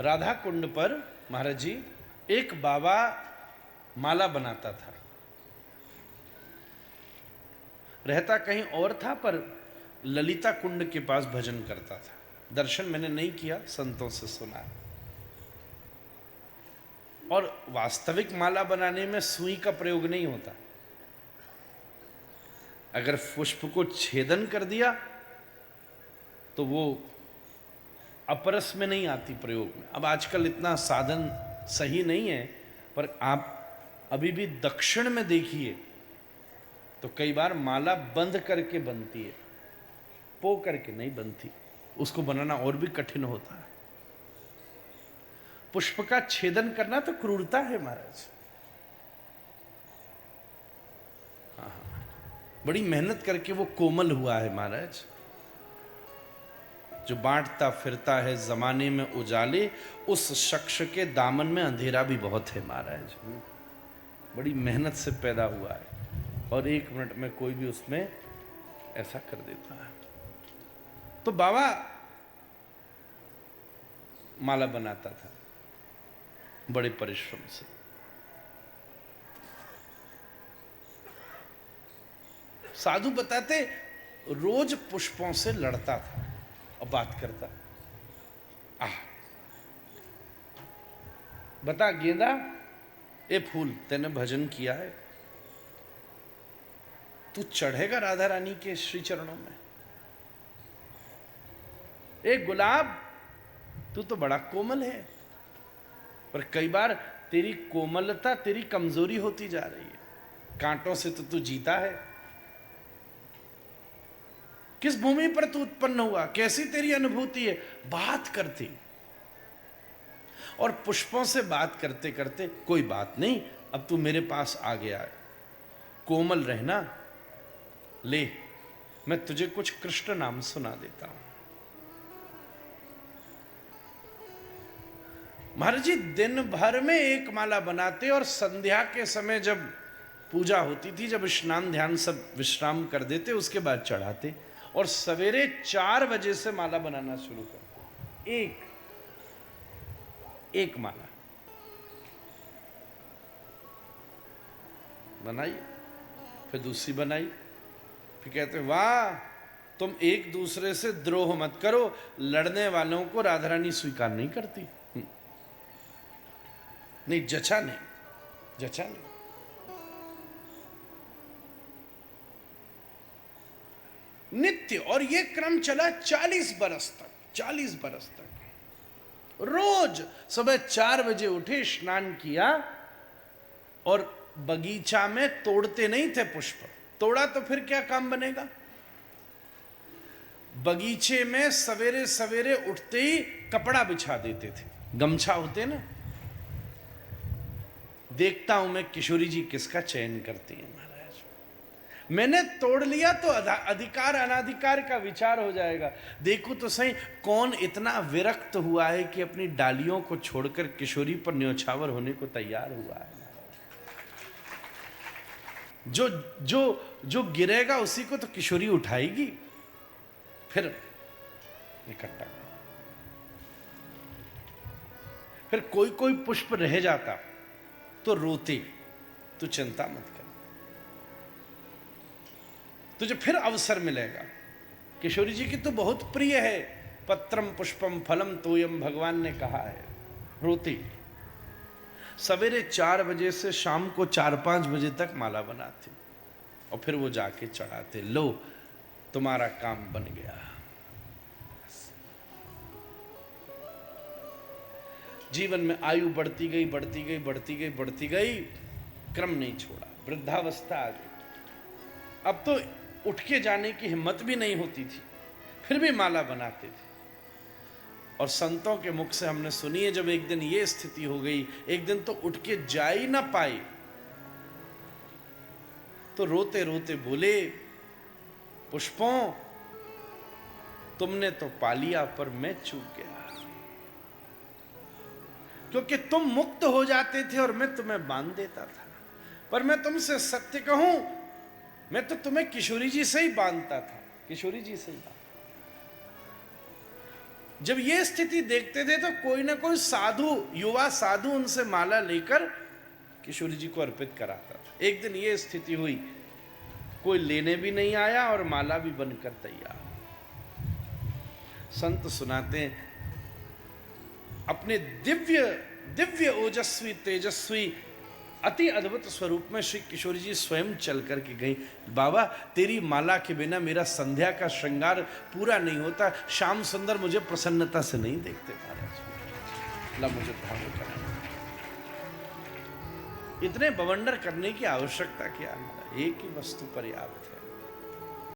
राधा कुंड पर महाराज जी एक बाबा माला बनाता था, रहता कहीं और था पर ललिता कुंड के पास भजन करता था। दर्शन मैंने नहीं किया, संतों से सुना। और वास्तविक माला बनाने में सुई का प्रयोग नहीं होता। अगर पुष्प को छेदन कर दिया तो वो अपरस में नहीं आती प्रयोग में। अब आजकल इतना साधन सही नहीं है, पर आप अभी भी दक्षिण में देखिए तो कई बार माला बंद करके बनती है, पो करके नहीं बनती। उसको बनाना और भी कठिन होता है। पुष्प का छेदन करना तो क्रूरता है महाराज। हाँ, बड़ी मेहनत करके वो कोमल हुआ है महाराज। जो बांटता फिरता है जमाने में उजाले, उस शख्स के दामन में अंधेरा भी बहुत है महाराज। बड़ी मेहनत से पैदा हुआ है और 1 मिनट में कोई भी उसमें ऐसा कर देता है। तो बाबा माला बनाता था बड़े परिश्रम से। साधु बताते रोज पुष्पों से लड़ता था और बात करता। बता गेंदा, ए फूल, तेने भजन किया है, तू चढ़ेगा राधा रानी के श्री चरणों में। ए गुलाब, तू तो बड़ा कोमल है, पर कई बार तेरी कोमलता तेरी कमजोरी होती जा रही है। कांटों से तो तू जीता है। किस भूमि पर तू उत्पन्न हुआ, कैसी तेरी अनुभूति है, बात करती। और पुष्पों से बात करते करते, कोई बात नहीं, अब तू मेरे पास आ गया है, कोमल रहना, ले मैं तुझे कुछ कृष्ण नाम सुना देता हूं। महाराज जी दिन भर में एक माला बनाते और संध्या के समय जब पूजा होती थी, जब स्नान ध्यान सब विश्राम कर देते, उसके बाद चढ़ाते और सवेरे 4 बजे से माला बनाना शुरू करते। एक माला बनाई, फिर दूसरी बनाई, फिर कहते वाह, तुम एक दूसरे से द्रोह मत करो, लड़ने वालों को राधा रानी स्वीकार नहीं करती। नहीं, जचा नहीं। नित्य, और ये क्रम चला 40 बरस तक। रोज सुबह 4 बजे उठे, स्नान किया और बगीचा में तोड़ते नहीं थे पुष्प। तोड़ा तो फिर क्या काम बनेगा। बगीचे में सवेरे सवेरे उठते ही कपड़ा बिछा देते थे, गमछा होते ना। देखता हूं मैं किशोरी जी किसका चयन करती हैं महाराज। मैंने तोड़ लिया तो अधिकार अनाधिकार का विचार हो जाएगा। देखो तो सही, कौन इतना विरक्त हुआ है कि अपनी डालियों को छोड़कर किशोरी पर न्योछावर होने को तैयार हुआ है। जो गिरेगा उसी को तो किशोरी उठाएगी, फिर इकट्ठा। फिर कोई पुष्प रह जाता तो रोते, तू चिंता मत कर, तुझे फिर अवसर मिलेगा। किशोरी जी की तो बहुत प्रिय है, पत्रम पुष्पम फलम तोयम, भगवान ने कहा है। रोती सवेरे 4 बजे से शाम को 4-5 बजे तक माला बनाते और फिर वो जाके चढ़ाते। लो, तुम्हारा काम बन गया। जीवन में आयु बढ़ती गई, क्रम नहीं छोड़ा। वृद्धावस्था आ गई, अब तो उठ के जाने की हिम्मत भी नहीं होती थी, फिर भी माला बनाते थे। और संतों के मुख से हमने सुनी है, जब एक दिन ये स्थिति हो गई, एक दिन तो उठ के जा ही ना पाए, तो रोते रोते बोले, पुष्पों, तुमने तो पा लिया पर मैं चूक गया। क्योंकि तुम मुक्त हो जाते थे और मैं तुम्हें बांध देता था। पर मैं तुमसे सत्य कहूं, मैं तो तुम्हें किशोरी जी से ही बांधता था, किशोरी जी से ही। जब ये स्थिति देखते थे तो कोई ना कोई साधु, युवा साधु उनसे माला लेकर किशोर जी को अर्पित कराता था। एक दिन ये स्थिति हुई, कोई लेने भी नहीं आया और माला भी बनकर तैयार। संत सुनाते हैं, अपने दिव्य दिव्य ओजस्वी तेजस्वी अति अद्भुत स्वरूप में श्री किशोर जी स्वयं चल करके गई। बाबा, तेरी माला के बिना मेरा संध्या का श्रृंगार पूरा नहीं होता। श्याम सुंदर मुझे प्रसन्नता से नहीं देखते महाराज, ला मुझे भाव करा। इतने बवंडर करने की आवश्यकता क्या है? एक ही वस्तु पर्याप्त है।